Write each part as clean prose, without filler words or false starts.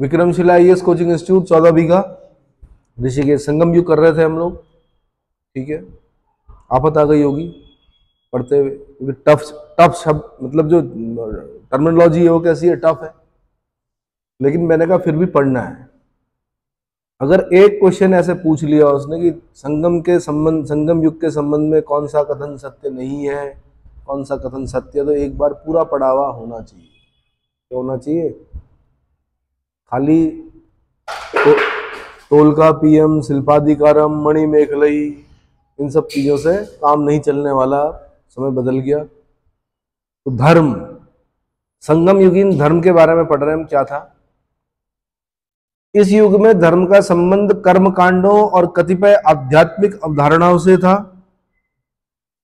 Vikramshila IAS coaching institute 14 बीघा ऋषिकेश, संगम युग कर रहे थे हम लोग। ठीक है, आफत आ गई होगी पढ़ते हुए, टफ टफ शब्द मतलब जो टर्मिनोलॉजी है वो कैसी है, टफ है, लेकिन मैंने कहा फिर भी पढ़ना है। अगर एक क्वेश्चन ऐसे पूछ लिया उसने कि संगम युग के संबंध में कौन सा कथन सत्य नहीं है, कौन सा कथन सत्य है, तो एक बार पूरा पढ़ा हुआ होना चाहिए। क्या होना चाहिए? खाली टोलका पीएम, शिल्पाधिकारम, मणि मेखलई, इन सब चीजों से काम नहीं चलने वाला, समय बदल गया। तो धर्म, संगम युगीन धर्म के बारे में पढ़ रहे हैं हम। क्या था इस युग में? धर्म का संबंध कर्म कांडों और कतिपय आध्यात्मिक अवधारणाओं से था।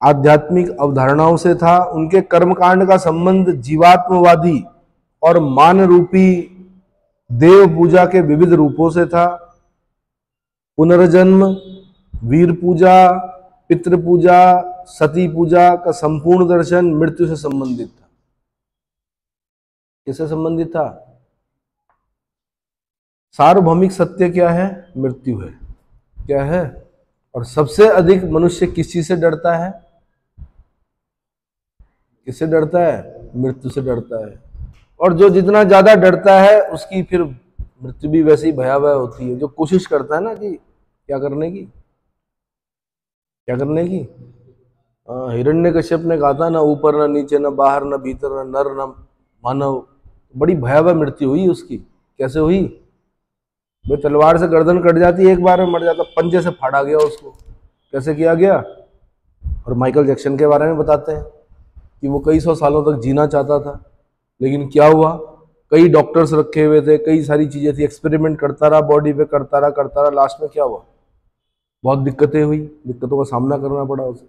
आध्यात्मिक अवधारणाओं से था। उनके कर्मकांड का संबंध जीवात्मवादी और मान रूपी देव पूजा के विविध रूपों से था। पुनर्जन्म, वीर पूजा, पितृ पूजा, सती पूजा का संपूर्ण दर्शन मृत्यु से संबंधित था। किससे संबंधित था? सार्वभौमिक सत्य क्या है? मृत्यु है। क्या है? और सबसे अधिक मनुष्य किस चीज से डरता है? किससे डरता है? मृत्यु से डरता है। और जो जितना ज्यादा डरता है उसकी फिर मृत्यु भी वैसी भयावह होती है। जो कोशिश करता है ना कि क्या करने की, क्या करने की, हिरण्यकश्यप ने कहा था ना ऊपर ना नीचे, ना बाहर ना भीतर, ना नर ना मानव। बड़ी भयावह मृत्यु हुई उसकी। कैसे हुई? भाई तलवार से गर्दन कट जाती, एक बार में मर जाता, पंजे से फाड़ा गया उसको। कैसे किया गया? और माइकल जैक्सन के बारे में बताते हैं कि वो कई सौ सालों तक जीना चाहता था, लेकिन क्या हुआ, कई डॉक्टर्स रखे हुए थे, कई सारी चीजें थी, एक्सपेरिमेंट करता रहा, बॉडी पे करता रहा, लास्ट में क्या हुआ? बहुत दिक्कतें हुई, दिक्कतों का सामना करना पड़ा उसे।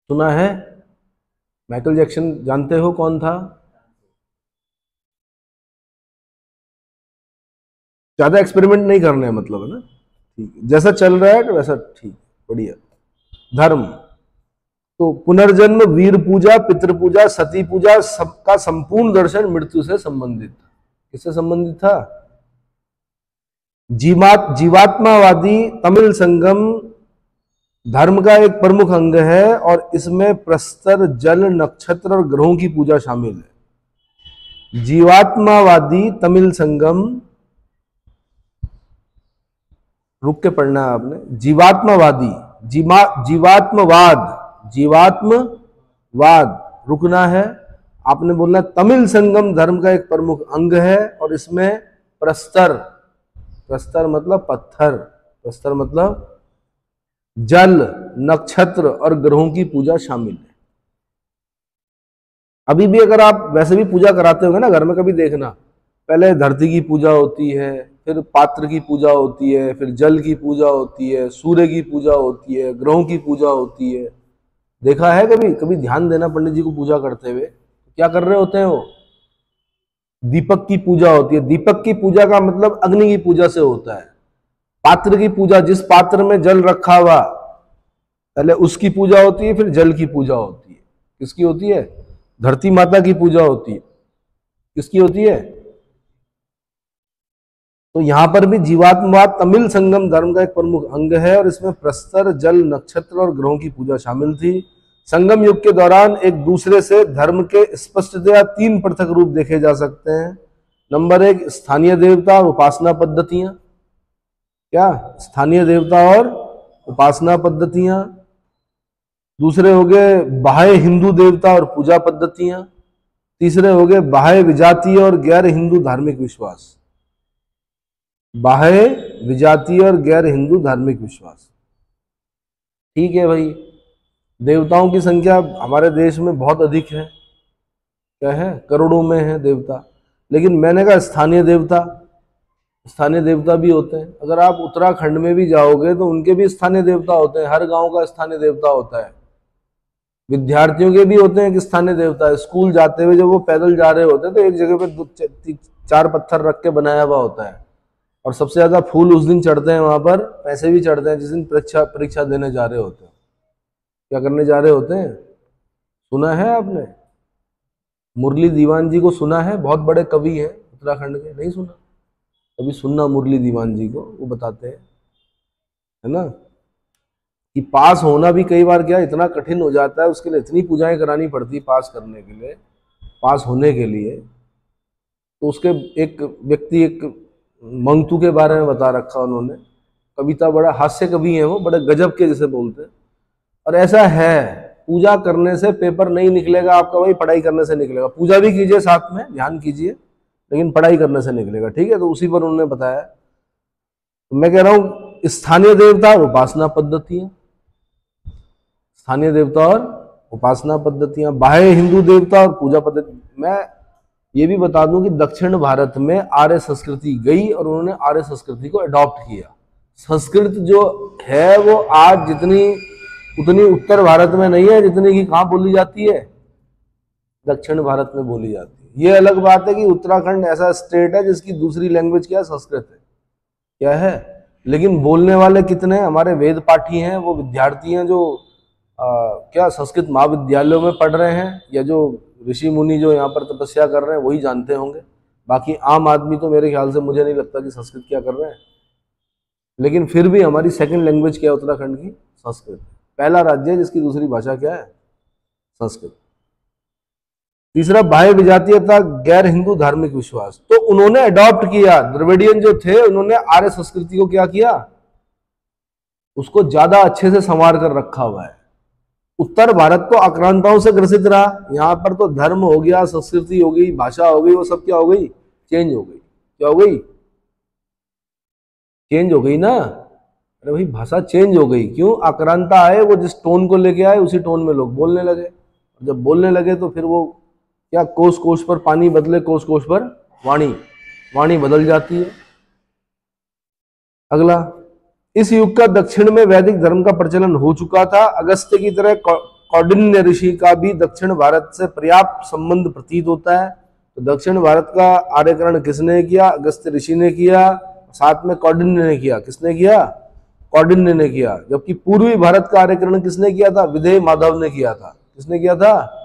सुना है? माइकल जैक्सन जानते हो कौन था? ज्यादा एक्सपेरिमेंट नहीं करने हैं मतलब, है ना? ठीक है, जैसा चल रहा है वैसा ठीक, बढ़िया। धर्म तो पुनर्जन्म, वीर पूजा, पितृ पूजा, सती पूजा सबका संपूर्ण दर्शन मृत्यु से संबंधित था। किससे संबंधित था? जीवात्मावादी तमिल संगम धर्म का एक प्रमुख अंग है और इसमें प्रस्तर, जल, नक्षत्र और ग्रहों की पूजा शामिल है। जीवात्मावादी तमिल संगम, रुक के पढ़ना है आपने। जीवात्मावादी, जीवात्मवाद रुकना है। आपने बोलना तमिल संगम धर्म का एक प्रमुख अंग है और इसमें प्रस्तर, प्रस्तर मतलब पत्थर, प्रस्तर मतलब जल, नक्षत्र और ग्रहों की पूजा शामिल है। अभी भी अगर आप वैसे भी पूजा कराते होंगे ना घर में, कभी देखना, पहले धरती की पूजा होती है, फिर पात्र की पूजा होती है, फिर जल की पूजा होती है, सूर्य की पूजा होती है, ग्रहों की पूजा होती है। देखा है कभी? कभी ध्यान देना पंडित जी को पूजा करते हुए, क्या कर रहे होते हैं वो? दीपक की पूजा होती है। दीपक की पूजा का मतलब अग्नि की पूजा से होता है। पात्र की पूजा, जिस पात्र में जल रखा हुआ पहले उसकी पूजा होती है, फिर जल की पूजा होती है। किसकी होती है? धरती माता की पूजा होती है। किसकी होती है? तो यहां पर भी जीवात्मवाद तमिल संगम धर्म का एक प्रमुख अंग है और इसमें प्रस्तर, जल, नक्षत्र और ग्रहों की पूजा शामिल थी। संगम युग के दौरान एक दूसरे से धर्म के स्पष्टतया तीन पृथक रूप देखे जा सकते हैं। नंबर एक, स्थानीय देवता और उपासना पद्धतियां। क्या? स्थानीय देवता और उपासना पद्धतियां। दूसरे हो गए बाह्य हिंदू देवता और पूजा पद्धतियां। तीसरे हो गए बाह्य विजातीय और गैर हिंदू धार्मिक विश्वास। बाह्य, विजातीय और गैर हिंदू धार्मिक विश्वास। ठीक है भाई, देवताओं की संख्या हमारे देश में बहुत अधिक है। क्या है? करोड़ों में है देवता। लेकिन मैंने कहा स्थानीय देवता, स्थानीय देवता भी होते हैं। अगर आप उत्तराखंड में भी जाओगे तो उनके भी स्थानीय देवता होते हैं। हर गांव का स्थानीय देवता होता है। विद्यार्थियों के भी होते हैं कि स्थानीय देवता है। स्कूल जाते हुए जब वो पैदल जा रहे होते हैं तो एक जगह पे चार पत्थर रख के बनाया हुआ होता है और सबसे ज्यादा फूल उस दिन चढ़ते हैं वहां पर, पैसे भी चढ़ते हैं जिस दिन परीक्षा देने जा रहे होते हैं। क्या करने जा रहे होते हैं? सुना है आपने? मुरली दीवान जी को सुना है? बहुत बड़े कवि हैं उत्तराखंड के? नहीं सुना। कभी सुनना मुरली दीवान जी को, वो बताते हैं, है ना, कि पास होना भी कई बार क्या इतना कठिन हो जाता है, उसके लिए इतनी पूजाएं करानी पड़ती पास करने के लिए, पास होने के लिए। तो उसके एक व्यक्ति, एक मंगतू के बारे में बता रखा उन्होंने, कविता, बड़ा हास्य कवि है वो, बड़े गजब के जैसे बोलते हैं। और ऐसा है, पूजा करने से पेपर नहीं निकलेगा आपका भाई, पढ़ाई करने से निकलेगा। पूजा भी कीजिए साथ में, ध्यान कीजिए, लेकिन पढ़ाई करने से निकलेगा, ठीक है। तो उसी पर उन्होंने बताया। तो मैं कह रहा हूं स्थानीय देवता और उपासना पद्धतियां, स्थानीय देवता और उपासना पद्धतियां, बाह्य हिंदू देवता और पूजा पद्धति। मैं ये भी बता दूं कि दक्षिण भारत में आर्य संस्कृति गई और उन्होंने आर्य संस्कृति को अडॉप्ट किया। संस्कृत जो है वो आज जितनी उतनी उत्तर भारत में नहीं है जितनी की कहाँ बोली जाती है, दक्षिण भारत में बोली जाती है। ये अलग बात है कि उत्तराखंड ऐसा स्टेट है जिसकी दूसरी लैंग्वेज क्या है, संस्कृत है, क्या है, लेकिन बोलने वाले कितने हैं? हमारे वेद पाठी हैं, वो विद्यार्थी हैं जो क्या संस्कृत महाविद्यालयों में पढ़ रहे हैं, या जो ऋषि मुनि जो यहाँ पर तपस्या कर रहे हैं वही जानते होंगे। बाकी आम आदमी तो मेरे ख्याल से मुझे नहीं लगता कि संस्कृत क्या कर रहे हैं। लेकिन फिर भी हमारी सेकंड लैंग्वेज क्या है उत्तराखंड की? संस्कृत। पहला राज्य है जिसकी दूसरी भाषा क्या है? संस्कृत। तीसरा बाह्य विजातीयता, गैर हिंदू धार्मिक विश्वास। तो उन्होंने अडॉप्ट किया, द्रविडियन जो थे उन्होंने आर्य संस्कृति को क्या किया, उसको ज्यादा अच्छे से संवार कर रखा हुआ है। उत्तर भारत तो आक्रांताओं से ग्रसित रहा, यहाँ पर तो धर्म हो गया, संस्कृति हो गई, भाषा हो गई, वो सब क्या हो गई, चेंज हो गई। क्या हो गई? चेंज हो गई ना। अरे भाई भाषा चेंज हो गई, क्यों? आक्रांता आए, वो जिस टोन को लेके आए उसी टोन में लोग बोलने लगे। जब बोलने लगे तो फिर वो क्या, कोस कोस पर पानी बदले, कोस कोस पर वाणी, वाणी बदल जाती है। अगला, इस युग का दक्षिण में वैदिक धर्म का प्रचलन हो चुका था। अगस्त्य की तरह कौंडिन्य ऋषि का भी दक्षिण भारत से पर्याप्त संबंध प्रतीत होता है। तो दक्षिण भारत का आर्यकरण किसने किया? अगस्त्य ऋषि ने किया, साथ में कौंडिन्य ने किया। किसने किया? कौंडिन्य ने किया। जबकि पूर्वी भारत का आर्यकरण किसने किया था? विदेह माधव ने किया था। किसने किया था?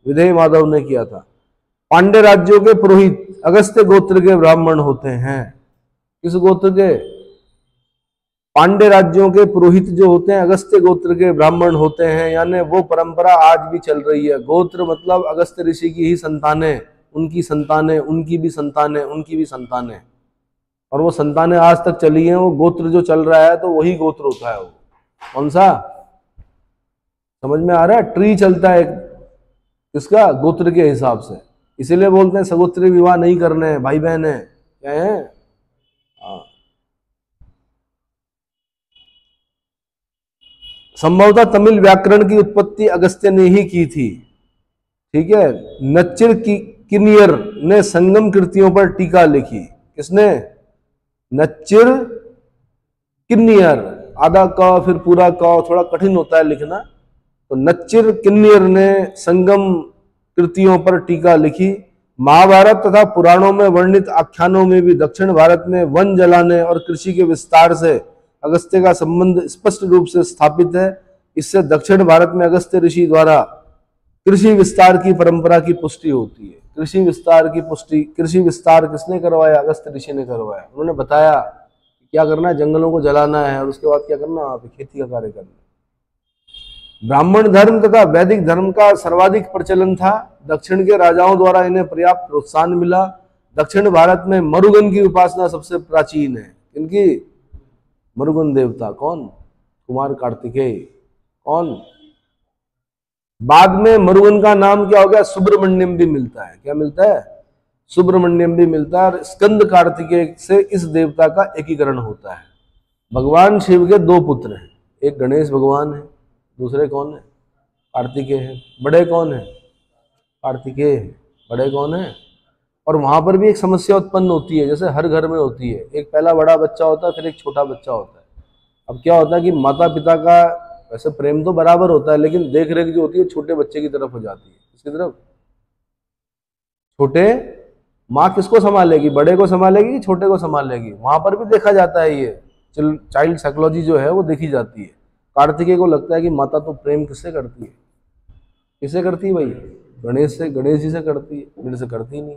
विदेह माधव ने किया था। पांड्य राज्यों के पुरोहित अगस्त्य गोत्र के ब्राह्मण होते हैं। किस गोत्र के? पांड्य राज्यों के पुरोहित जो होते हैं अगस्त्य गोत्र के ब्राह्मण होते हैं, यानी वो परंपरा आज भी चल रही है। गोत्र मतलब अगस्त्य ऋषि की ही संतानें, उनकी संतानें, उनकी भी संतानें, उनकी भी संतानें, और वो संतानें आज तक चली हैं। वो गोत्र जो चल रहा है तो वही गोत्र होता है। वो कौन सा? समझ में आ रहा है? ट्री चलता है इसका गोत्र के हिसाब से। इसीलिए बोलते हैं सगोत्री विवाह नहीं करने हैं, भाई बहन है, क्या है? हाँ। संभवतः तमिल व्याकरण की उत्पत्ति अगस्त्य ने ही की थी, ठीक है। नच्चिर किन्नियर ने संगम कृतियों पर टीका लिखी। किसने? नच्चिर किन्नियर, आधा क फिर पूरा क थोड़ा कठिन होता है लिखना। तो नच्चिर किन्नियर ने संगम कृतियों पर टीका लिखी। महाभारत तथा पुराणों में वर्णित आख्यानों में भी दक्षिण भारत में वन जलाने और कृषि के विस्तार से अगस्त्य का संबंध स्पष्ट रूप से स्थापित है। इससे दक्षिण भारत में अगस्त्य ऋषि द्वारा कृषि विस्तार की परंपरा की पुष्टि होती है। कृषि विस्तार की पुष्टि, कृषि विस्तार किसने करवाया? अगस्त्य ऋषि ने करवाया। उन्होंने बताया क्या करना है, जंगलों को जलाना है और उसके बाद क्या करना, वहां पे खेती का कार्य करना। ब्राह्मण धर्म तथा वैदिक धर्म का सर्वाधिक प्रचलन था। दक्षिण के राजाओं द्वारा इन्हें पर्याप्त प्रोत्साहन मिला। दक्षिण भारत में मरुगन की उपासना सबसे प्राचीन है। इनकी मरुगन देवता कौन? कुमार कार्तिकेय। कौन? बाद में मरुगन का नाम क्या हो गया? सुब्रमण्यम भी मिलता है। क्या मिलता है? सुब्रमण्यम भी मिलता है। और स्कंद कार्तिकेय से इस देवता का एकीकरण होता है। भगवान शिव के दो पुत्र हैं, एक गणेश भगवान है, दूसरे कौन है? कार्तिकेय है। बड़े कौन है? कार्तिकेय है। बड़े कौन है? और वहां पर भी एक समस्या उत्पन्न होती है, जैसे हर घर में होती है। एक पहला बड़ा बच्चा होता है, फिर एक छोटा बच्चा होता है। अब क्या होता है कि माता पिता का वैसे प्रेम तो बराबर होता है, लेकिन देख रेख जो होती है छोटे बच्चे की तरफ हो जाती है। किसकी तरफ? छोटे। माँ किसको संभालेगी? बड़े को संभालेगी कि छोटे को संभालेगी? वहां पर भी देखा जाता है, ये चाइल्ड साइकोलॉजी जो है वो देखी जाती है। कार्तिकेय को लगता है कि माता तो प्रेम किससे करती है? किससे करती है भाई? गणेश से, गणेश जी से करती है, मेरे से करती नहीं।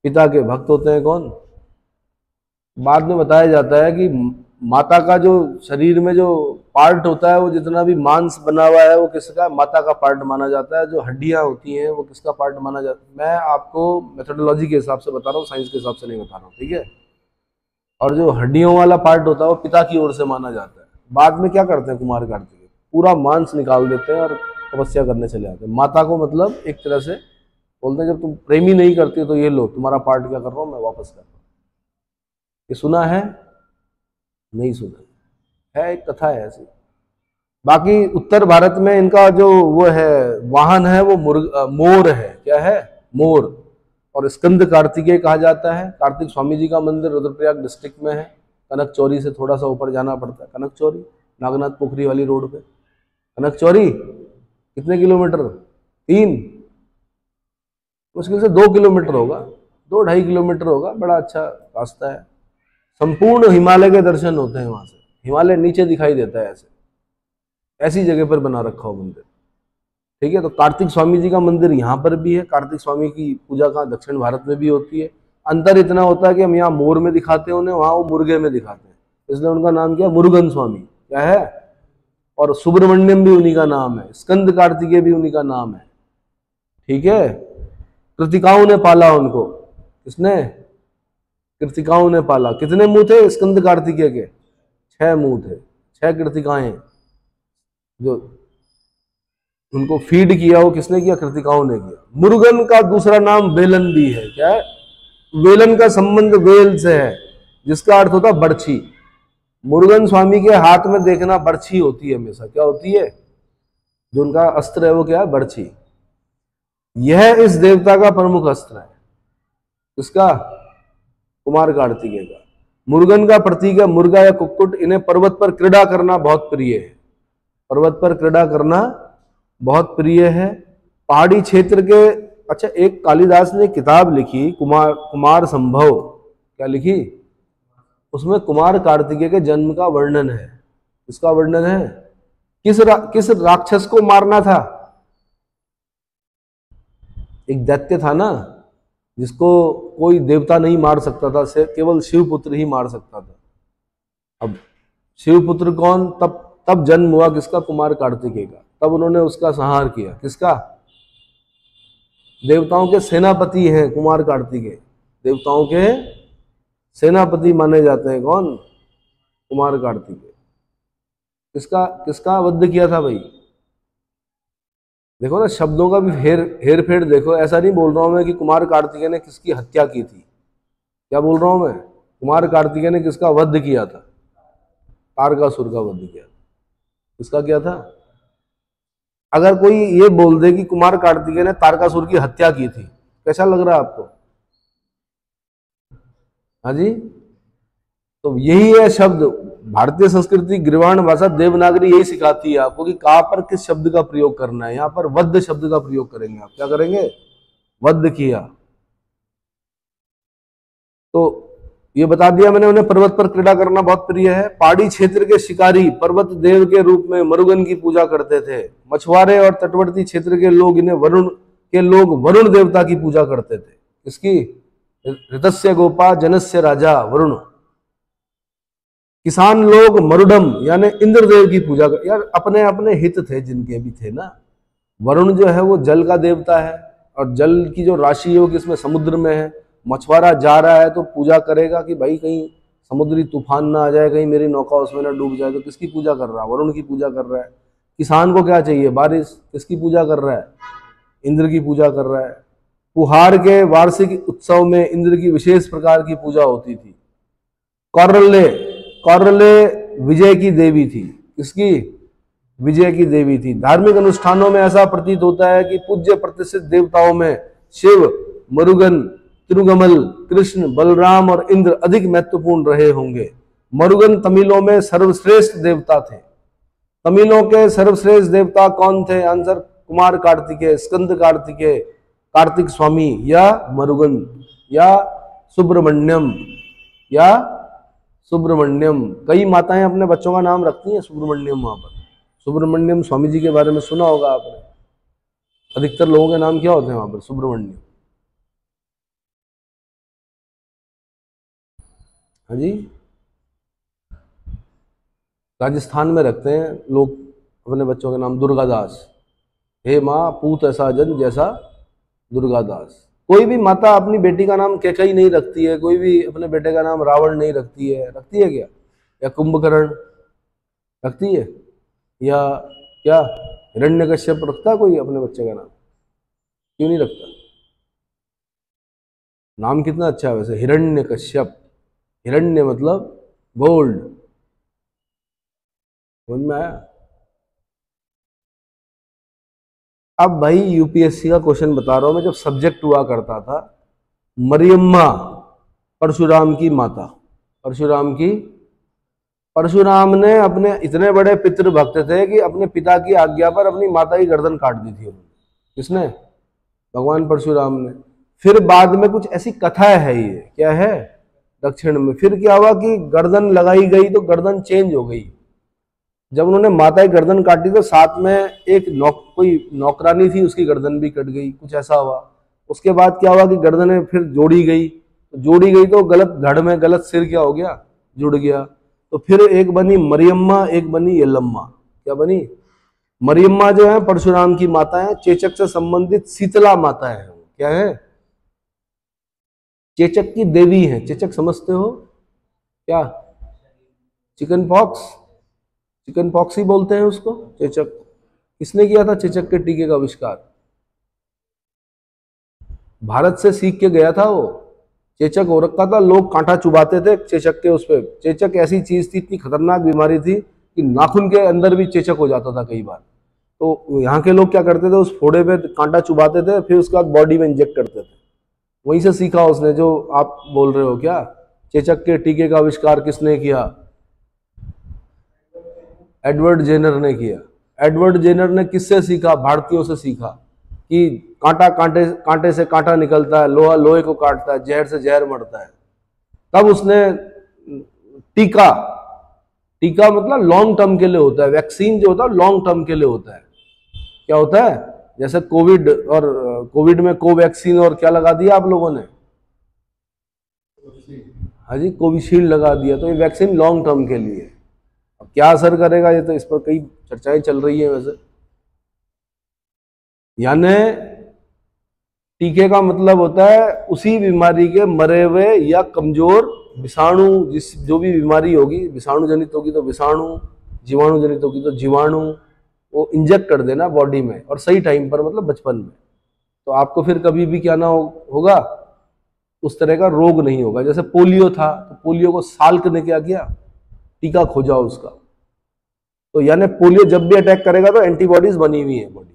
पिता के भक्त होते हैं कौन? बाद में बताया जाता है कि माता का जो शरीर में जो पार्ट होता है, वो जितना भी मांस बना हुआ है वो किसका? माता का पार्ट माना जाता है। जो हड्डियां होती हैं वो किसका पार्ट माना जाता है? मैं आपको मेथोडोलॉजी के हिसाब से बता रहा हूँ, साइंस के हिसाब से नहीं बता रहा हूँ, ठीक है। और जो हड्डियों वाला पार्ट होता है वो पिता की ओर से माना जाता है। बाद में क्या करते हैं कुमार कार्तिकेय? पूरा मांस निकाल देते हैं और तपस्या करने चले जाते हैं। माता को मतलब एक तरह से बोलते हैं, जब तुम प्रेमी नहीं करती हो तो ये लो तुम्हारा पार्ट क्या कर रहा हूँ मैं, वापस कर रहा हूँ। ये सुना है? नहीं सुना है, एक कथा है ऐसी। बाकी उत्तर भारत में इनका जो वो है वाहन है वो मोर है। क्या है? मोर। और स्कंद कार्तिकेय कहा जाता है। कार्तिक स्वामी जी का मंदिर रुद्रप्रयाग डिस्ट्रिक्ट में है। कनक चौरी से थोड़ा सा ऊपर जाना पड़ता है। कनक चौरी, नागनाथ पोखरी वाली रोड पे कनक चौरी। कितने किलोमीटर? 3, मुश्किल से 2 किलोमीटर होगा, 2-2.5 किलोमीटर होगा। बड़ा अच्छा रास्ता है। संपूर्ण हिमालय के दर्शन होते हैं वहां से। हिमालय नीचे दिखाई देता है ऐसे, ऐसी जगह पर बना रखा हो मंदिर, ठीक है। तो कार्तिक स्वामी जी का मंदिर यहाँ पर भी है। कार्तिक स्वामी की पूजा कहाँ? दक्षिण भारत में भी होती है। अंतर इतना होता है कि हम यहाँ मोर में दिखाते हैं उन्हें, वहां वो मुर्गे में दिखाते हैं, इसलिए उनका नाम क्या? मुरुगन स्वामी। क्या है? और सुब्रमण्यम भी उन्हीं का नाम है, स्कंद कार्तिकेय भी उन्हीं का नाम है, ठीक है। कृतिकाओं ने पाला उनको। किसने? कृतिकाओं ने पाला। कितने मुंह थे स्कंद कार्तिकेय के? 6 मुंह थे, 6 कृतिकाएं। जो उनको फीड किया वो किसने किया? कृतिकाओं ने किया। मुरुगन का दूसरा नाम वेलन भी है। क्या है? वेलन का संबंध वेल से है, जिसका अर्थ होता है बर्छी। मुरुगन स्वामी के हाथ में देखना बर्छी होती है हमेशा। क्या होती है? जो उनका अस्त्र है वो क्या है? बर्छी। यह इस देवता का प्रमुख अस्त्र है। किसका? कुमार कार्तिकेय का। मुरुगन का प्रतीक है मुर्गा या कुक्कुट। इन्हें पर्वत पर क्रीड़ा करना बहुत प्रिय है। पर्वत पर क्रीड़ा करना बहुत प्रिय है। पहाड़ी क्षेत्र के, अच्छा, एक कालिदास ने किताब लिखी कुमार संभव। क्या लिखी? उसमें कुमार कार्तिकेय के जन्म का वर्णन है। इसका वर्णन है। किस राक्षस को मारना था? एक दैत्य था ना, जिसको कोई देवता नहीं मार सकता था, केवल शिवपुत्र ही मार सकता था। अब शिवपुत्र कौन? तब जन्म हुआ किसका? कुमार कार्तिकेय का। तब उन्होंने उसका संहार किया। किसका? देवताओं के सेनापति हैं कुमार कार्तिकेय। देवताओं के सेनापति माने जाते हैं कौन? कुमार कार्तिकेय। किसका किसका वध किया था भाई? देखो ना, शब्दों का भी हेर फेर देखो। ऐसा नहीं बोल रहा हूं मैं कि कुमार कार्तिकेय ने किसकी हत्या की थी। क्या बोल रहा हूं मैं? कुमार कार्तिकेय ने किसका वध किया था? तारकासुर का वध किया। किसका किया था? अगर कोई ये बोल दे कि कुमार कार्तिकेय ने तारकासुर की हत्या की थी, कैसा लग रहा है आपको? हाँ जी। तो यही है शब्द। भारतीय संस्कृति, गिरवाण भाषा, देवनागरी यही सिखाती है आपको कि कहां पर किस शब्द का प्रयोग करना है। यहां पर वध शब्द का प्रयोग करेंगे आप। क्या करेंगे? वध किया। तो ये बता दिया मैंने, उन्हें पर्वत पर क्रीड़ा करना बहुत प्रिय है। पहाड़ी क्षेत्र के शिकारी पर्वत देव के रूप में मरुगन की पूजा करते थे। मछुआरे और तटवर्ती क्षेत्र के लोग वरुण देवता की पूजा करते थे। इसकी ऋतस्य गोपा जनस्य राजा वरुण। किसान लोग मरुडम यानी इंद्रदेव की पूजा कर, यार अपने अपने हित थे जिनके भी थे ना। वरुण जो है वो जल का देवता है, और जल की जो राशि है वो किसमें? समुद्र में है। मछुआरा जा रहा है तो पूजा करेगा कि भाई कहीं समुद्री तूफान ना आ जाए, कहीं मेरी नौका उसमें ना डूब जाए। तो किसकी पूजा कर रहा है? वरुण की पूजा कर रहा है। किसान को क्या चाहिए? बारिश। किसकी पूजा कर रहा है? इंद्र की पूजा कर रहा है। पुहार के वार्षिक उत्सव में इंद्र की विशेष प्रकार की पूजा होती थी। कौरले विजय की देवी थी। किसकी? विजय की देवी थी। धार्मिक अनुष्ठानों में ऐसा प्रतीत होता है कि पूज्य प्रतिष्ठित देवताओं में शिव, मुरुगन, तिरुगमल, कृष्ण, बलराम और इंद्र अधिक महत्वपूर्ण रहे होंगे। मुरुगन तमिलों में सर्वश्रेष्ठ देवता थे। तमिलों के सर्वश्रेष्ठ देवता कौन थे? आंसर कुमार कार्तिकेय, स्कंद कार्तिकेय, कार्तिक स्वामी, या मुरुगन, या सुब्रमण्यम, या सुब्रमण्यम। कई माताएं अपने बच्चों का नाम रखती हैं सुब्रमण्यम। वहां पर सुब्रमण्यम स्वामी जी के बारे में सुना होगा आपने। अधिकतर लोगों के नाम क्या होते हैं वहां पर? सुब्रमण्यम। हाँ जी, राजस्थान में रखते हैं लोग अपने बच्चों के नाम दुर्गादास। हे माँ पूत ऐसा जन जैसा दुर्गादास। कोई भी माता अपनी बेटी का नाम कैकई नहीं रखती है, कोई भी अपने बेटे का नाम रावण नहीं रखती है। रखती है क्या? या कुंभकर्ण रखती है? या क्या हिरण्यकश्यप रखता है कोई अपने बच्चे का नाम? क्यों नहीं रखता? नाम कितना अच्छा है वैसे, हिरण्यकश्यप। हिरण्य मतलब गोल्ड। समझ में आया? अब भाई यूपीएससी का क्वेश्चन बता रहा हूं मैं, जब सब्जेक्ट हुआ करता था मरियम्मा, परशुराम की माता। परशुराम की, परशुराम ने अपने इतने बड़े पितृभक्त थे कि अपने पिता की आज्ञा पर अपनी माता की गर्दन काट दी थी उन्होंने। किसने? भगवान परशुराम ने। फिर बाद में कुछ ऐसी कथा है, ये क्या है दक्षिण में, फिर क्या हुआ कि गर्दन लगाई गई तो गर्दन चेंज हो गई। जब उन्होंने माता की गर्दन काटी तो साथ में एक कोई नौकरानी थी, उसकी गर्दन भी कट गई, कुछ ऐसा हुआ। उसके बाद क्या हुआ कि गर्दनें फिर जोड़ी गई, तो जोड़ी गई तो गलत धड़ में गलत सिर क्या हो गया, जुड़ गया। तो फिर एक बनी मरियम्मा, एक बनी यल्लम्मा। क्या बनी? मरियम्मा जो है परशुराम की माता है, चेचक से संबंधित शीतला माता है। क्या है? चेचक की देवी है। चेचक समझते हो क्या? चिकन पॉक्स, चिकन पॉक्स ही बोलते हैं उसको, चेचक। किसने किया था चेचक के टीके का आविष्कार? भारत से सीख के गया था वो। चेचक हो रखा था, लोग कांटा चुबाते थे चेचक के उस पे। चेचक ऐसी चीज थी, इतनी खतरनाक बीमारी थी कि नाखून के अंदर भी चेचक हो जाता था कई बार। तो यहाँ के लोग क्या करते थे, उस फोड़े पे कांटा चुबाते थे, फिर उसके बाद बॉडी में इंजेक्ट करते थे। वहीं से सीखा उसने, जो आप बोल रहे हो। क्या चेचक के टीके का आविष्कार किसने किया? एडवर्ड जेनर ने किया। एडवर्ड जेनर ने किससे सीखा? भारतीयों से सीखा कि कांटा कांटे से कांटा निकलता है, लोहा लोहे को काटता है, जहर से जहर मरता है। तब उसने टीका, टीका मतलब लॉन्ग टर्म के लिए होता है, वैक्सीन जो होता है लॉन्ग टर्म के लिए होता है। क्या होता है? जैसे कोविड, और कोविड में कोवैक्सीन और क्या लगा दिया आप लोगों ने? हाँ जी, कोविशील्ड लगा दिया। तो ये वैक्सीन लॉन्ग टर्म के लिए। अब क्या असर करेगा ये तो इस पर कई चर्चाएं चल रही है वैसे। यानी टीके का मतलब होता है उसी बीमारी के मरे हुए या कमजोर विषाणु, जिस जो भी बीमारी होगी, विषाणु जनित होगी तो विषाणु, जीवाणु जनित होगी तो जीवाणु, वो इंजेक्ट कर देना बॉडी में, और सही टाइम पर, मतलब बचपन में। तो आपको फिर कभी भी क्या ना होगा, उस तरह का रोग नहीं होगा। जैसे पोलियो था, तो पोलियो को साल्क ने क्या किया? टीका खोजा उसका। तो यानी पोलियो जब भी अटैक करेगा तो एंटीबॉडीज बनी हुई है बॉडी।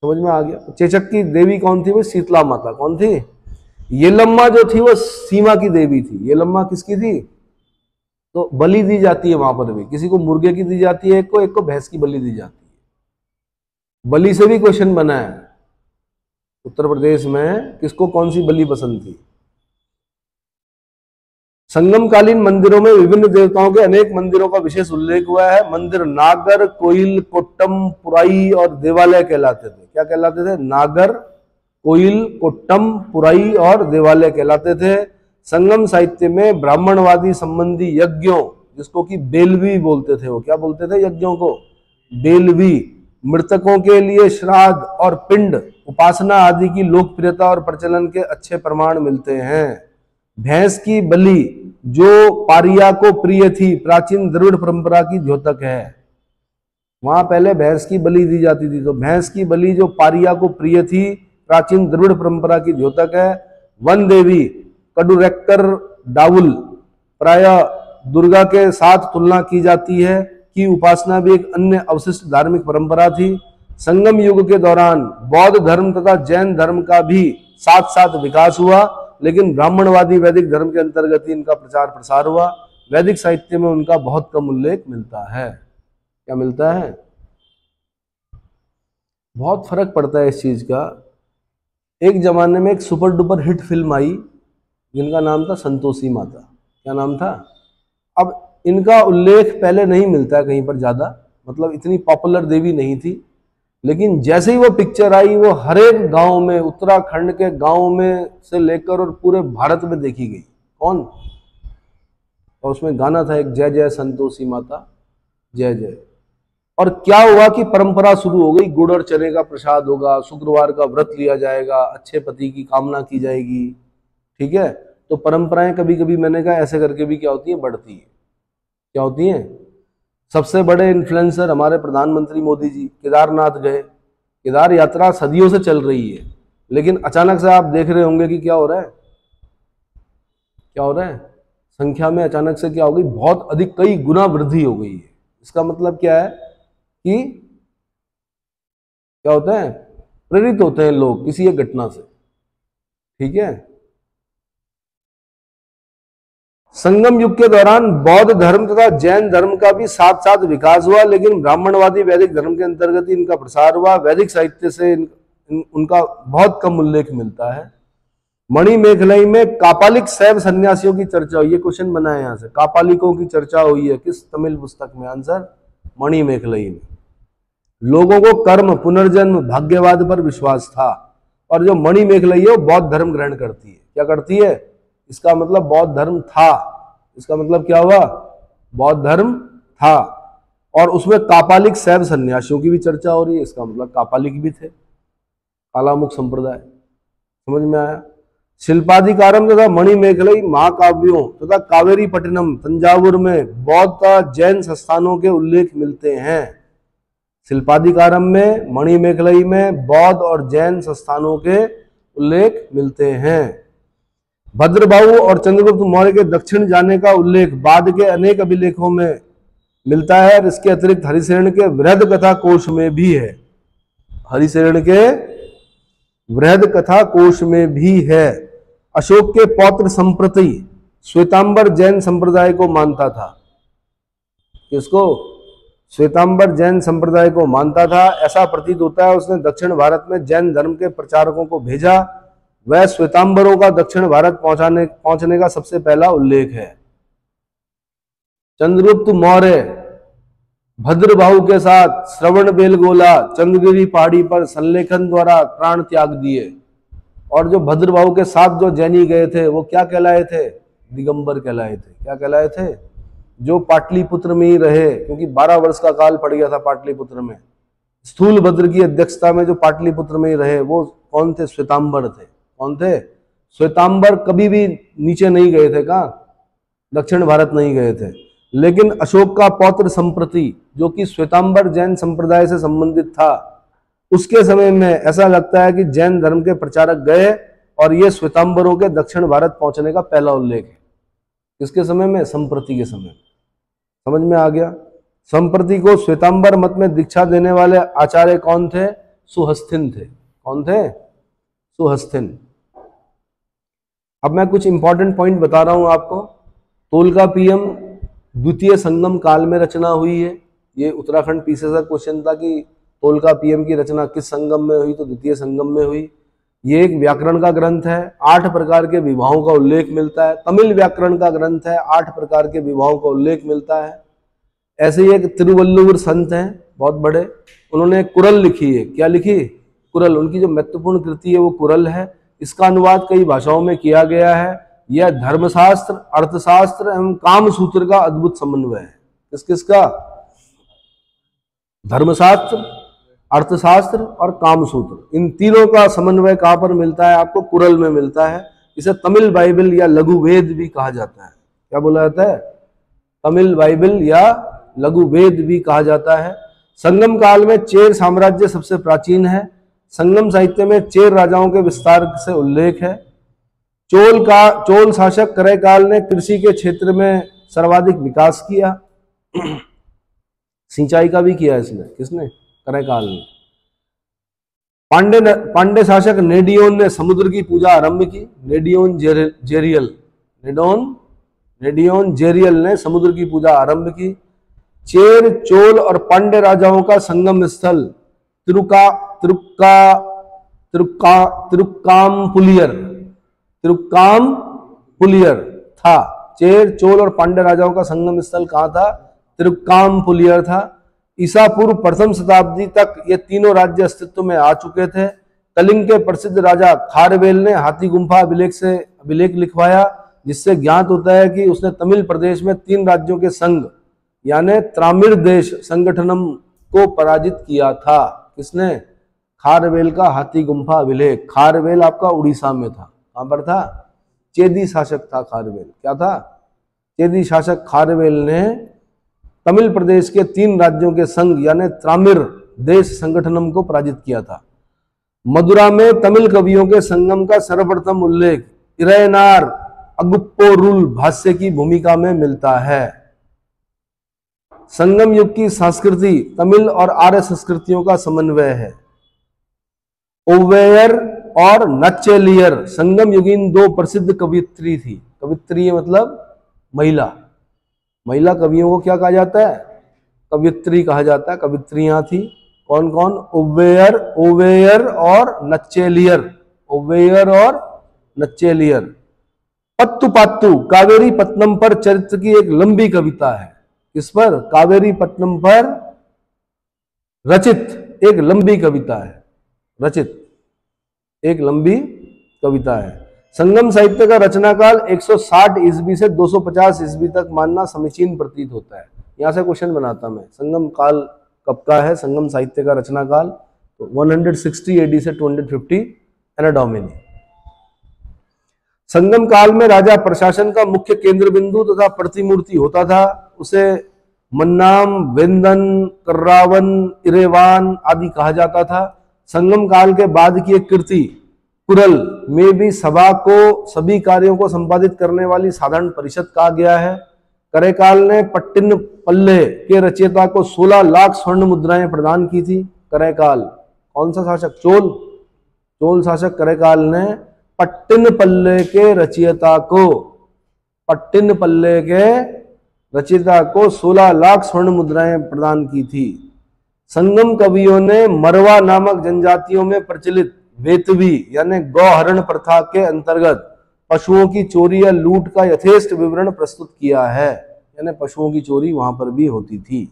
समझ में आ गया? चेचक की देवी कौन थी? वो शीतला माता। कौन थी? येलम्मा जो थी वो सीमा की देवी थी। येलम्मा किसकी थी? तो बलि दी जाती है वहां पर भी, किसी को मुर्गे की दी जाती है, एक को भैंस की बलि दी जाती है। बलि से भी क्वेश्चन बना है उत्तर प्रदेश में, किसको कौन सी बलि पसंद थी? संगमकालीन मंदिरों में विभिन्न देवताओं के अनेक मंदिरों का विशेष उल्लेख हुआ है। मंदिर नागर, कोइल, कोट्टम, पुराई और देवालय कहलाते थे। क्या कहलाते थे? नागर, कोइल, कोट्टम, पुराई और देवालय कहलाते थे। संगम साहित्य में ब्राह्मणवादी संबंधी यज्ञों, जिसको कि बेलवी बोलते थे, वो क्या बोलते थे यज्ञों को? बेलवी। मृतकों के लिए श्राद्ध और पिंड उपासना आदि की लोकप्रियता और प्रचलन के अच्छे प्रमाण मिलते हैं। भैंस की बलि जो पारिया को प्रिय थी, प्राचीन द्रविड़ परंपरा की द्योतक है। वहां पहले भैंस की बलि दी जाती थी, तो भैंस की बलि जो पारिया को प्रिय थी, प्राचीन द्रविड़ परंपरा की द्योतक है। वन देवी कडुरेक्टर डाउल प्राय दुर्गा के साथ तुलना की जाती है कि उपासना भी एक अन्य अवशिष्ट धार्मिक परंपरा थी। संगम युग के दौरान बौद्ध धर्म तथा जैन धर्म का भी साथ साथ विकास हुआ, लेकिन ब्राह्मणवादी वैदिक धर्म के अंतर्गत ही इनका प्रचार प्रसार हुआ। वैदिक साहित्य में उनका बहुत कम उल्लेख मिलता है। क्या मिलता है? बहुत फर्क पड़ता है इस चीज का। एक जमाने में एक सुपर डुपर हिट फिल्म आई जिनका नाम था संतोषी माता। क्या नाम था? अब इनका उल्लेख पहले नहीं मिलता है कहीं पर ज्यादा, मतलब इतनी पॉपुलर देवी नहीं थी, लेकिन जैसे ही वो पिक्चर आई वो हर एक गांव में, उत्तराखंड के गांव में से लेकर और पूरे भारत में देखी गई। कौन? और उसमें गाना था एक, जय जय संतोषी माता जय जय। और क्या हुआ कि परंपरा शुरू हो गई, गुड़ और चने का प्रसाद होगा, शुक्रवार का व्रत लिया जाएगा, अच्छे पति की कामना की जाएगी, ठीक है। तो परंपराएं कभी कभी मैंने कहा ऐसे करके भी क्या होती है, बढ़ती है। क्या होती है? सबसे बड़े इन्फ्लुएंसर हमारे प्रधानमंत्री मोदी जी केदारनाथ गए। केदार यात्रा सदियों से चल रही है, लेकिन अचानक से आप देख रहे होंगे कि क्या हो रहा है, क्या हो रहा है, संख्या में अचानक से क्या हो गई, बहुत अधिक, कई गुना वृद्धि हो गई है। इसका मतलब क्या है कि क्या होता है, प्रेरित होते हैं लोग किसी एक घटना से, ठीक है। संगम युग के दौरान बौद्ध धर्म तथा जैन धर्म का भी साथ साथ विकास हुआ, लेकिन ब्राह्मणवादी वैदिक धर्म के अंतर्गत इनका प्रसार हुआ। वैदिक साहित्य से उनका बहुत कम उल्लेख मिलता है। मणिमेखलाई में कापालिक शैव सन्यासियों की चर्चा हुई है, क्वेश्चन बना है यहां से, कापालिकों की चर्चा हुई है किस तमिल पुस्तक में? आंसर मणिमेखलाई में। लोगों को कर्म, पुनर्जन्म, भाग्यवाद पर विश्वास था, और जो मणिमेखलाई है वो बौद्ध धर्म ग्रहण करती है। क्या करती है? इसका मतलब बौद्ध धर्म था, इसका मतलब क्या हुआ, बौद्ध धर्म था। और उसमें कापालिक शैव सन्यासियों की भी चर्चा हो रही है, इसका मतलब कापालिक भी थे, कालामुख संप्रदाय। समझ में आया? शिल्पाधिकारम तथा मणिमेखलाई महाकाव्यों तथा कावेरी पट्टनम तंजावुर में बौद्ध जैन संस्थानों के उल्लेख मिलते हैं। शिल्पाधिकारम में, मणिमेखलाई में बौद्ध और जैन संस्थानों के उल्लेख मिलते हैं। भद्रबाहु और चंद्रगुप्त मौर्य के दक्षिण जाने का उल्लेख बाद के अनेक अभिलेखों में मिलता है, और इसके अतिरिक्त हरिशरण के वृहद कथा कोश में भी है। हरिशरण के वृहद कथा कोश में भी है। अशोक के पौत्र संप्रति श्वेतांबर जैन संप्रदाय को मानता था। किसको? श्वेतांबर जैन संप्रदाय को मानता था, ऐसा प्रतीत होता है। उसने दक्षिण भारत में जैन धर्म के प्रचारकों को भेजा। वह श्वेतांबरों का दक्षिण भारत पहुंचने का सबसे पहला उल्लेख है। चंद्रगुप्त मौर्य भद्रबाहु के साथ श्रवण बेलगोला चंद्रगिरी पहाड़ी पर संलेखन द्वारा प्राण त्याग दिए। और जो भद्रबाहु के साथ जो जैनी गए थे वो क्या कहलाए थे? दिगंबर कहलाए थे। क्या कहलाए थे? जो पाटलिपुत्र में ही रहे, क्योंकि 12 वर्ष का काल पड़ गया था पाटलिपुत्र में। स्थूल भद्र की अध्यक्षता में जो पाटलिपुत्र में ही रहे वो कौन थे? श्वेतांबर थे। कौन थे? श्वेतांबर कभी भी नीचे नहीं गए थे, कहाँ? दक्षिण भारत नहीं गए थे। लेकिन अशोक का पौत्र संप्रति जो कि श्वेतांबर जैन संप्रदाय से संबंधित था, उसके समय में ऐसा लगता है कि जैन धर्म के प्रचारक गए, और ये श्वेतांबरों के दक्षिण भारत पहुंचने का पहला उल्लेख है। किसके समय में? संप्रति के समय। समझ में आ गया? संप्रति को श्वेतांबर मत में दीक्षा देने वाले आचार्य कौन थे? सुहस्तिन थे। कौन थे? सुहस्तिन। अब मैं कुछ इंपॉर्टेंट पॉइंट बता रहा हूं आपको। तोलकापियम द्वितीय संगम काल में रचना हुई है। ये उत्तराखंड पीसीएस का क्वेश्चन था कि तोलकापियम की रचना किस संगम में हुई, तो द्वितीय संगम में हुई। ये एक व्याकरण का ग्रंथ है, 8 प्रकार के विवाहों का उल्लेख मिलता है। तमिल व्याकरण का ग्रंथ है, 8 प्रकार के विवाहों का उल्लेख मिलता है। ऐसे ही एक तिरुवल्लुवर संत हैं बहुत बड़े, उन्होंने कुरल लिखी है। क्या लिखी? कुरल। उनकी जो महत्वपूर्ण कृति है वो कुरल है। इसका अनुवाद कई भाषाओं में किया गया है। यह धर्मशास्त्र, अर्थशास्त्र एवं काम सूत्र का अद्भुत समन्वय है। किस किस का? धर्मशास्त्र, अर्थशास्त्र और कामसूत्र, इन तीनों का समन्वय कहां पर मिलता है? आपको कुरल में मिलता है। इसे तमिल बाइबल या लघु वेद भी कहा जाता है। क्या बोला जाता है? तमिल बाइबल या लघु वेद भी कहा जाता है। संगम काल में चेर साम्राज्य सबसे प्राचीन है। संगम साहित्य में चेर राजाओं के विस्तार से उल्लेख है। चोल शासक करैकाल ने कृषि के क्षेत्र में सर्वाधिक विकास किया। सिंचाई का भी किया इसने। किसने? करैकाल ने। पांडे शासक नेडियोन ने समुद्र की पूजा आरंभ की। नेडियोन जेरियल ने समुद्र की पूजा आरंभ की। चेर, चोल और पांडे राजाओं का संगम स्थल तिरुक्कामपुलियर था। चेर, चोल और पांडे राजाओं का संगम स्थल कहां था? तिरुक्कामपुलियर था। ईसा पूर्व प्रथम शताब्दी तक ये तीनों राज्य अस्तित्व में आ चुके थे। कलिंग के प्रसिद्ध राजा खारवेल ने हाथी गुम्फा अभिलेख लिखवाया, जिससे ज्ञात होता है कि उसने तमिल प्रदेश में 3 राज्यों के संघ यानी त्रामिर देश संगठनम को पराजित किया था। किसने? खारवेल का हाथी गुम्फा अभिलेख। खारवेल आपका उड़ीसा में था। कहां पर था? चेदी शासक था खारवेल। क्या था? चेदी शासक खारवेल ने तमिल प्रदेश के 3 राज्यों के संघ यानी त्रामिर देश संगठनम को पराजित किया था। मदुरा में तमिल कवियों के संगम का सर्वप्रथम उल्लेख इरैनार अगुप्पोरुल भाष्य की भूमिका में मिलता है। संगम युग की संस्कृति तमिल और आर्य संस्कृतियों का समन्वय है। ओवेयर और नच्चेलियर संगम युगीन 2 प्रसिद्ध कवियत्री थी। कवित्री मतलब महिला। महिला कवियों को क्या कहा जाता है? कवियत्री कहा जाता है। कवित्रियां थी। कौन कौन? ओवेयर और नच्चेलियर। ओवेयर और नच्चेलियर। पत्तु पात्तु कावेरी पत्तनम पर चरित्र की एक लंबी कविता है। किस पर? कावेरी पत्तनम पर रचित एक लंबी कविता है। रचित एक लंबी कविता है। संगम साहित्य का रचना काल 160 ईस्वी से 250 ईस्वी तक मानना समीचीन प्रतीत होता है। यहां से क्वेश्चन बनाता मैं, संगम काल कब का है? संगम साहित्य का रचना काल तो 160 एडी से 250 एना डोमिनी। संगम काल में राजा प्रशासन का मुख्य केंद्र बिंदु तथा प्रतिमूर्ति होता था। उसे मन्नाम, वेंदन, कर्रावन, इरेवान आदि कहा जाता था। संगम काल के बाद की एक कृति कुरल में भी सभा को सभी कार्यों को संपादित करने वाली साधारण परिषद कहा गया है। करेकाल ने पट्टिन पल्ले के रचयिता को 16 लाख स्वर्ण मुद्राएं प्रदान की थी। करेकाल कौन सा शासक? चोल शासक करेकाल ने पट्टिन पल्ले के रचयिता को 16 लाख स्वर्ण मुद्राएं प्रदान की थी। संगम कवियों ने मरवा नामक जनजातियों में प्रचलित वेतवी यानी गौहरण प्रथा के अंतर्गत पशुओं की चोरी या लूट का यथेष्ट विवरण प्रस्तुत किया है। यानी पशुओं की चोरी वहां पर भी होती थी।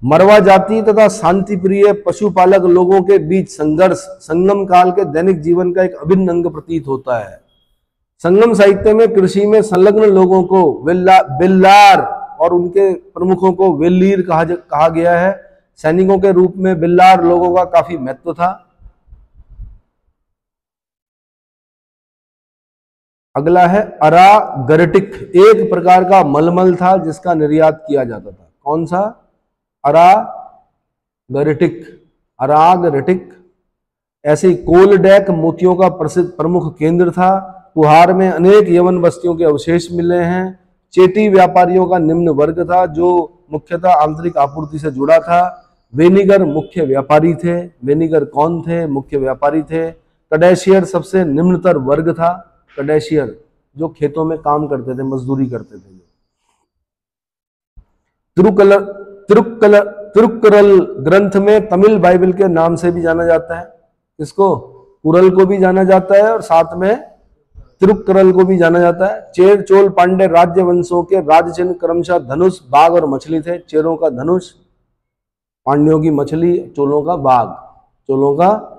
मरवा जाति तथा शांति प्रिय पशुपालक लोगों के बीच संघर्ष संगम काल के दैनिक जीवन का एक अभिन्न अंग प्रतीत होता है। संगम साहित्य में कृषि में संलग्न लोगों को बिल्लार और उनके प्रमुखों को वेल्लीर कहा गया है। सैनिकों के रूप में बिल्लार लोगों का काफी महत्व था। अगला है अरागरटिक, एक प्रकार का मलमल था जिसका निर्यात किया जाता था। कौन सा? अरागरटिक। ऐसे ही कोलडेक मोतियों का प्रसिद्ध प्रमुख केंद्र था। कुहार में अनेक यवन बस्तियों के अवशेष मिले हैं। चेटी व्यापारियों का निम्न वर्ग था जो मुख्यतः आंतरिक आपूर्ति से जुड़ा था। वेनिगर मुख्य व्यापारी थे। वेनिगर कौन थे? मुख्य व्यापारी थे। कडेशियर सबसे निम्नतर वर्ग था। कडेशियर जो खेतों में काम करते थे, मजदूरी करते थे। तिरुक्करल ग्रंथ में तमिल बाइबल के नाम से भी जाना जाता है। इसको कुरल को भी जाना जाता है और साथ में तिरुक्करल को भी जाना जाता है। चेर, चोल, पांड्य राज्य वंशों के राज चिन्ह क्रमशः धनुष, बाघ और मछली थे। चेरों का धनुष, पांड्यों की मछली, चोलों का बाघ। चोलों का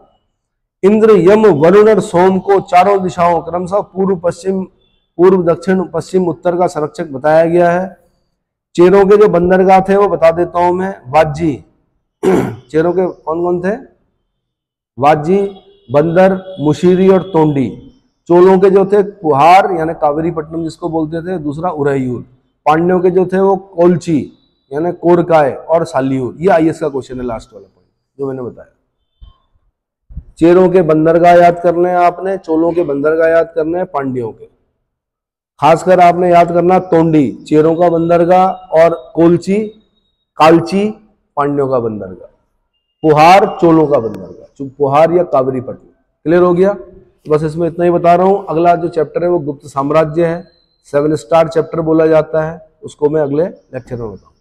इंद्र, यम, वरुण और सोम को चारों दिशाओं क्रमशः पूर्व, दक्षिण, पश्चिम, उत्तर का संरक्षक बताया गया है। चेरों के जो बंदरगाह थे वो बता देता हूं मैं। वाजी चेरों के कौन कौन थे? वाजी, बंदर, मुशीरी और तोंडी। चोलों के जो थे कुहार यानी कावेरीपट्टनम जिसको बोलते थे, दूसरा उरैयूर। पांड्यों के जो थे वो कोलची यानी कोरकाय और सालियूर। ये आईएएस का क्वेश्चन है, लास्ट वाला पॉइंट जो मैंने बताया। चेरों के बंदरगाह याद करने हैं आपने, चोलों के बंदरगाह याद करने हैं, पांड्यों के। खासकर आपने याद करना तोंडी चेरों का बंदरगाह और कोलची, कालची पांड्यों का बंदरगाह, पुहार चोलों का बंदरगाह, पुहार या कावेरीपट्टनम। क्लियर हो गया? बस इसमें इतना ही बता रहा हूं। अगला जो चैप्टर है वो गुप्त साम्राज्य है, 7 स्टार चैप्टर बोला जाता है, उसको मैं अगले लेक्चर में बताऊंगा।